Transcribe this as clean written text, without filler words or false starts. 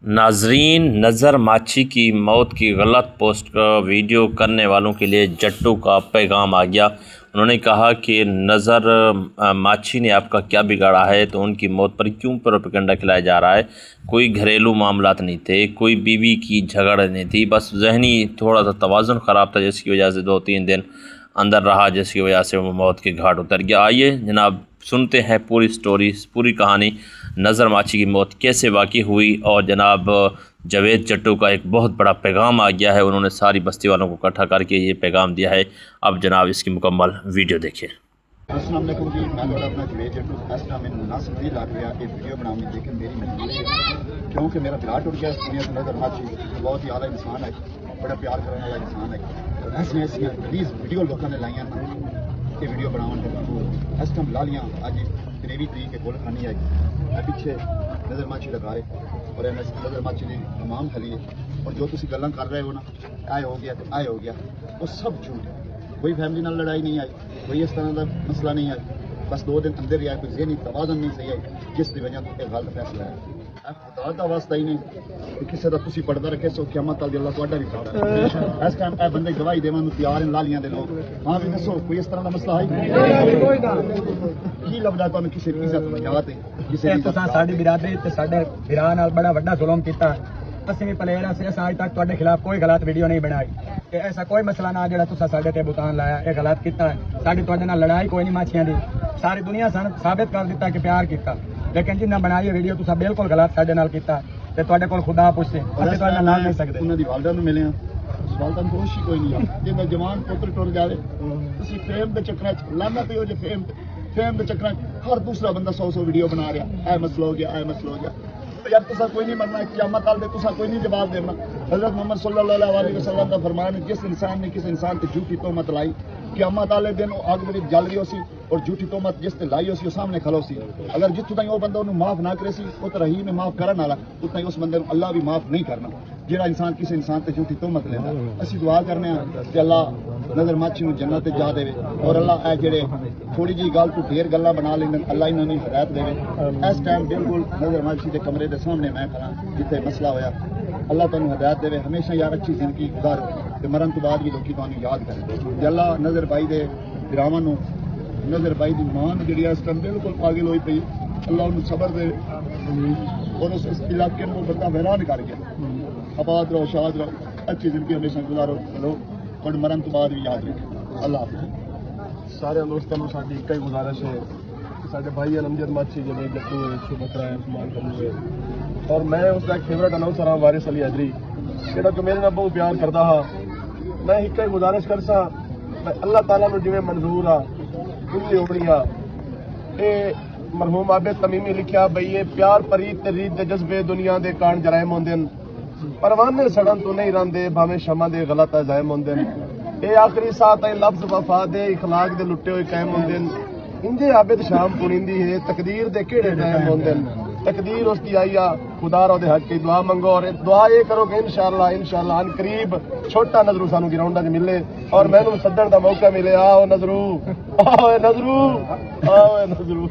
नाजरीन, नज़र माछी की मौत की गलत पोस्ट का वीडियो करने वालों के लिए जट्टू का पैगाम आ गया। उन्होंने कहा कि नज़र माछी ने आपका क्या बिगाड़ा है, तो उनकी मौत पर क्यों प्रोपेगेंडा खिलाया जा रहा है। कोई घरेलू मामलात नहीं थे, कोई बीवी की झगड़ नहीं थी, बस जहनी थोड़ा सा तवाज़ुन ख़राब था, जिसकी वजह से 2-3 दिन अंदर रहा, जिसकी वजह से वो मौत के घाट उतर गया। आइए जनाब सुनते हैं पूरी स्टोरी, पूरी कहानी, नज़र माछी की मौत कैसे वाक़ई हुई। और जनाब जावेद जट्टू का एक बहुत बड़ा पैगाम आ गया है, उन्होंने सारी बस्ती वालों को इकट्ठा करके ये पैगाम दिया है। अब जनाब इसकी मुकम्मल वीडियो देखिए। अस्सलाम वालेकुम जी, मैं अपना जावेद जट्टू इस टाइम में मुनासिब नहीं लग रहा एक वीडियो बनाने में, लेकिन मेरी मजबूरी है क्योंकि मेरा विराट उठ गया इस दुनिया से। नज़र माछी बहुत ही आला इंसान है, बड़ा प्यार करने वाला इंसान है। ऐसी ऐसी प्लीज़ वीडियो लोगों ने लाइया ये वीडियो बनाने इस टाइम ला लिया। अज 13 तरीक के गोल खानी आई पिछे नज़र माछी लगा रहे और नज़र माछी की तमाम खली है। और जो तुम गल्लां कर रहे हो ना, आए हो गया तो आए हो गया, वो सब झूठ है। कोई फैमिली नाल लड़ाई नहीं आई, कोई इस तरह का मसला नहीं आई, बस 2 दिन अंदर ही आया, कोई ज़हनी तवाज़ुन नहीं सही आई, जिसकी वजह तो एक गलत फैसला है। खुदा का वास्ता ही नहीं कि किसी का तुम पर्दा रखे सो क़यामत तक अल्लाह तुहाडा भी पर्दा। इस टाइम ए बंदे गवाही देवन नूं तैयार हैं लालियां दे लोग। हाँ भी दसो कोई इस तरह का मसला है की लगदा तुहानूं किसी दी इज्जत वजात है, किसी दी तुसां साडी बिरादरी ते साडे भरा नाल बड़ा वड्डा जुल्म कीता। ਅਸੀਂ ਵੀ ਪਲੇਅਰ ਅਸੀਂ ਅੱਜ ਤੱਕ ਤੁਹਾਡੇ ਖਿਲਾਫ ਕੋਈ ਗਲਤ ਵੀਡੀਓ ਨਹੀਂ ਬਣਾਈ ਕਿ ਐਸਾ ਕੋਈ ਮਸਲਾ ਨਾ ਜਿਹੜਾ ਤੁਸੀਂ ਸਾਡੇ ਤੇ ਬੁਤਾਨ ਲਾਇਆ, ਇਹ ਗਲਤ ਕੀਤਾ। ਸਾਡੀ ਤੁਹਾਡੇ ਨਾਲ ਲੜਾਈ ਕੋਈ ਨਹੀਂ ਮਾਛੀਆਂ ਦੀ, ਸਾਰੀ ਦੁਨੀਆ ਸਾਨੂੰ ਸਾਬਿਤ ਕਰ ਦਿੱਤਾ ਕਿ ਪਿਆਰ ਕੀਤਾ। ਲੇਕਿਨ ਜਿੰਨਾ ਬਣਾਈ ਵੀਡੀਓ ਤੁਸੀਂ ਬਿਲਕੁਲ ਗਲਤ ਸਾਡੇ ਨਾਲ ਕੀਤਾ ਤੇ ਤੁਹਾਡੇ ਕੋਲ ਖੁਦਾ ਪੁੱਛੇ ਅਸੀਂ ਤੁਹਾਡੇ ਨਾਲ ਨਹੀਂ ਸਕਦੇ। ਉਹਨਾਂ ਦੀ ਵਾਲਦਾ ਨੂੰ ਮਿਲੇ ਆ, ਸਵਾਲ ਤਾਂ ਦੋਸ਼ ਹੀ ਕੋਈ ਨਹੀਂ ਆ। ਜੇ ਮੈਂ ਜਵਾਨ ਪੁੱਤਰ ਟੁਰ ਜਾਵੇ, ਤੁਸੀਂ ਫੇਮ ਦੇ ਚੱਕਰਾਂ 'ਚ ਲਾਨਾ ਪਿਓ, ਜੇ ਫੇਮ ਦੇ ਚੱਕਰਾਂ 'ਚ ਹਰ ਦੂਸਰਾ ਬੰਦਾ 100 ਵੀਡੀਓ ਬਣਾ ਰਿਹਾ, ਇਹ ਮਸਲਾ ਹੋ ਗਿਆ, ਇਹ ਮਸਲਾ ਹੋ ਗਿਆ। यार तुसा कोई नहीं मरना, क़यामत तक तुसा कोई नहीं जवाब देना। हज़रत मोहम्मद सल्लल्लाहु अलैहि वसल्लम का फरमान है, जिस इंसान ने किसी इंसान पर झूठी तोहमत लाई, क़यामत वाले दिन अग में जल रही सी और झूठी तोहमत जिस लाई हो सामने खलो सी। अगर जितों ताईं वो बंदा उन्हें माफ़ ना करे सी, वो तो रहीम है माफ़ करने वाला, उतना ही उस बंदे अल्लाह भी माफ़ नहीं करना जिहड़ा इंसान किसी इंसान पर झूठी तोहमत लेंदा। असीं दुआ करने कि अल्लाह नज़र माछी नूं जन्नत ते जा देवे और अल्लाह जेड़े थोड़ी जी गल तो ढेर गल्लां बना लेंदे, अल्लाह इन्हां नूं हिदायत देवे। इस टाइम बिल्कुल नज़र माछी के कमरे के सामने मैं खड़ा जिथे मसला होया, अल्लाह तुहानूं हिदायत देवे। हमेशा यार अच्छी जिंदगी गुजारो ते मरण तो बाद भी लोग तुहानूं याद करें। अल्लाह नज़र बाई दे भरावां नूं, नज़र बाई दी मां जिहड़ी इस टाइम बिल्कुल पागल होई पई, अल्लाह उन्हें सबर दे और उस इलाके में बंदा हैरान कर गया। आबाद रहो, शाद रहो, अच्छी जिंदगी हमेशा गुजारो करो और मरण तो बाद भी याद रखें। अल्लाह सारे दोस्तों को साडी एक ही गुजारिश है कि साडे भाई अमजद माछी जावेद जट्टू है, शुभ बकरा है, उस्मान कबू है और मैं उसका एक फेवरेट अनाउंसर हाँ वारिस अली हैदरी, जेड़ा कि मेरे नाल बहुत प्यार करता हा। मैं एक ही गुजारिश कर सा, मैं अल्लाह ताला नूं जिवें मंजूर आ उंजी होनी आ। ये मरहूम आबिद तमीमी लिखिया बई ये प्यार परीत ते रीत दे जज्बे दुनिया दे कान जराइम होंदे न, परवाने सड़न तो नहीं रंदे भावें शमा दे गलत अजाइम होंदे न। ये आखिरी साह ताईं लफ्ज़ वफा दे इखलाक दे लुटे हुए कायम होंदे न। इंजे आबिद शाम पुरिंदी है तकदीर दे केड़े टाइम होंदे न। तकदीर उसकी आई आ, खुदा रो दे हक की दुआ मंगो और दुआ ये करो कि इंशाअल्लाह इंशाअल्लाह अन करीब छोटा नजरू सानू ग्राउंडा च मिले और मैनू सद्दण दा मौका मिले। आओ नजरू, आओ नजरू, आओ नजरू।